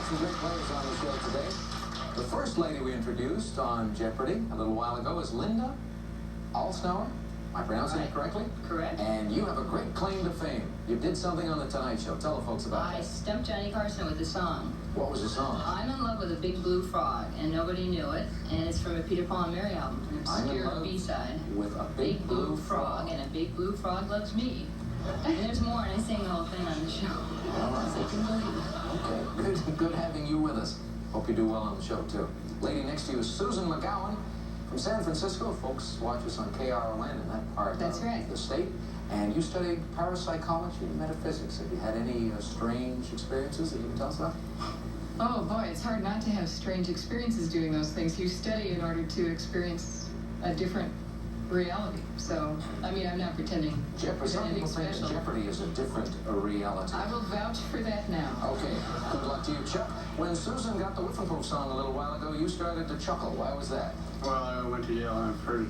some great players on the show today. The first lady we introduced on Jeopardy a little while ago is Linda Alsnauer. Am I pronouncing it correctly? Correct. And you have a great claim to fame. You did something on The Tonight Show. Tell the folks about I it. stumped Johnny Carson with a song. What was the song? I'm in love with a big blue frog, and nobody knew it. And it's from a Peter, Paul and Mary album, an obscure B-side. With a big blue frog. And a big blue frog loves me. And there's more, and I sing the whole thing on the show. So you can believe it. Okay, good having you with us. Hope you do well on the show, too. Lady next to you is Susan McGowan from San Francisco. Folks watch us on KRON in that part That's of right. the state. And you studied parapsychology and metaphysics. Have you had any strange experiences that you can tell us about? Oh boy, it's hard not to have strange experiences doing those things. You study in order to experience a different reality. So, I mean, I'm not pretending Jeopardy. Some anything people think that special. Jeopardy is a different reality. I will vouch for that now. Okay, good luck to you, Chuck. When Susan got the Whiffenproof song a little while ago, you started to chuckle. Why was that? Well, I went to Yale and I've heard it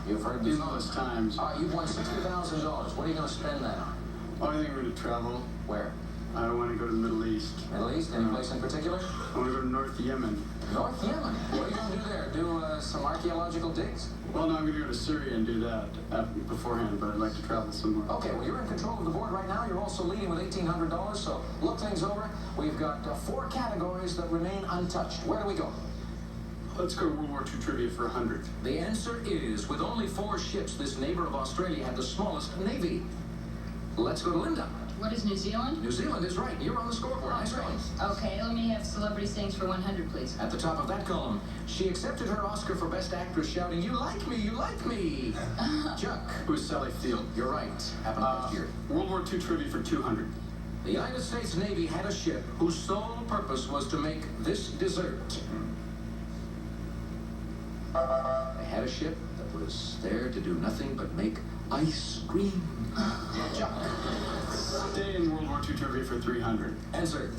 You've heard the song. numerous times. You've won $60,000. What are you going to spend that on? Oh, I think I'm going to travel. Where? I want to go to the Middle East. Middle East? Any place in particular? I want to go to North Yemen. North Yemen. What are you going to do there? Do some archaeological digs? Well, no, I'm going to go to Syria and do that beforehand, but I'd like to travel somewhere. Okay, well, you're in control of the board right now. You're also leading with $1,800, so look things over. We've got 4 categories that remain untouched. Where do we go? Let's go to World War II trivia for 100. The answer is, with only 4 ships, this neighbor of Australia had the smallest navy. Let's go to Linda. What is New Zealand? New Zealand is right. You're on the scoreboard. Nice going. Okay, let me have celebrity sings for 100, please. At the top of that column, she accepted her Oscar for Best Actress, shouting, "You like me, you like me." Chuck. Who's Sally Field? You're right. Happened last year. World War II trivia for 200. The United States Navy had a ship whose sole purpose was to make this dessert. They had a ship that was there to do nothing but make ice cream. Chuck. Stay in World War II trivia for 300. Answer.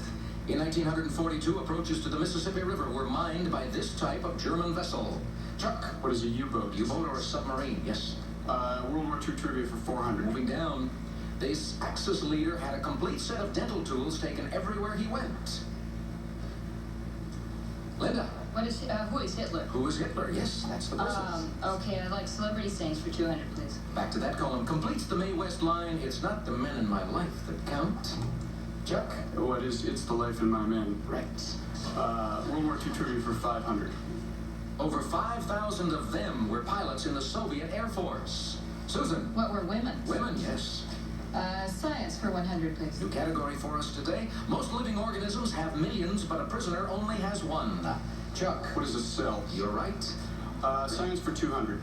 In 1942, approaches to the Mississippi River were mined by this type of German vessel. Chuck. What is a U-boat? U-boat or a submarine? Yes. World War II trivia for 400. Moving down. This Axis leader had a complete set of dental tools taken everywhere he went. Linda. Who is Hitler? Who is Hitler? Yes, that's the person. Okay, I'd like celebrity sings for 200, please. Back to that column. Completes the Mae West line. It's not the men in my life that count. Chuck. What is It's the Life in My Men? Right. World War II trivia for 500. Over 5,000 of them were pilots in the Soviet Air Force. Susan. What were women? Women, yes. Science for 100, please. New category for us today. Most living organisms have millions, but a prisoner only has one. Chuck. What is a cell? You're right. Science for 200.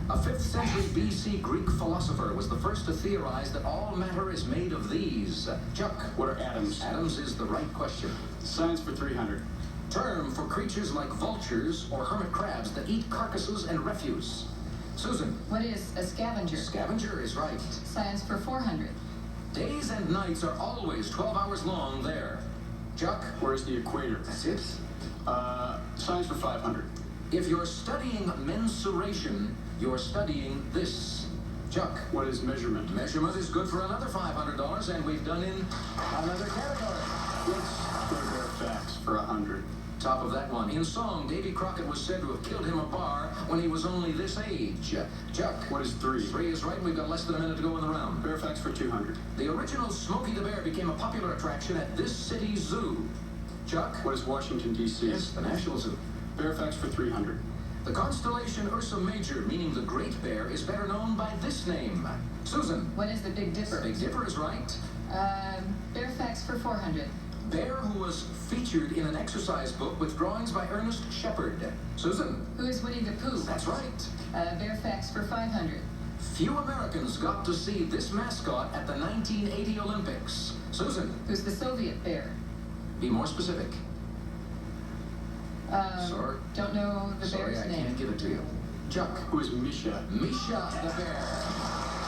A 5th century BC Greek philosopher was the first to theorize that all matter is made of these. Chuck. What are atoms? Atoms is the right question. Science for 300. Term for creatures like vultures or hermit crabs that eat carcasses and refuse. Susan. What is a scavenger? Scavenger is right. Science for 400. Days and nights are always 12 hours long there. Chuck. Where's the equator? That's it. Science for 500. If you're studying mensuration, you're studying this. Chuck. What is measurement? Measurement is good for another $500, and we've done in another category. Let's go to bare facts for 100. Top of that one. In song, Davy Crockett was said to have killed him a bar when he was only this age. Chuck. What is 3? 3 is right. We've got less than a minute to go in the round. Bare facts for 200. The original Smokey the Bear became a popular attraction at this city's zoo. Chuck. What is Washington, D.C.? Yes, the National Zoo. Bare facts for 300. The constellation Ursa Major, meaning the Great Bear, is better known by this name. Susan. What is the Big Dipper? Big Dipper is right. Bare facts for 400. Bear who was featured in an exercise book with drawings by Ernest Shepard. Susan. Who is Winnie the Pooh? That's right. Bare facts for 500. Few Americans got to see this mascot at the 1980 Olympics. Susan. Who's the Soviet bear? Be more specific. Sorry. Don't know the Sorry, bear's I name. can't give it to you. Chuck. Who is Misha? Misha the Bear.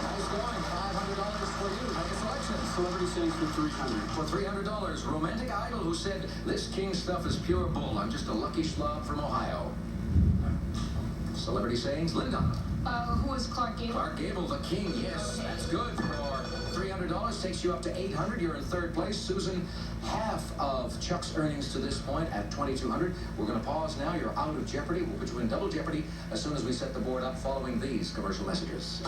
Nice going. $500 for you. Make a selection. Celebrity sings for 300. For $300, romantic idol who said, "This king stuff is pure bull. I'm just a lucky schlub from Ohio." Celebrity sayings, Linda. Who was Clark Gable? Clark Gable, the king. Yes, that's good for $300. $100 takes you up to $800. You're in third place. Susan, half of Chuck's earnings to this point at $2,200. We're going to pause now. You're out of Jeopardy. We'll put you in double Jeopardy as soon as we set the board up following these commercial messages.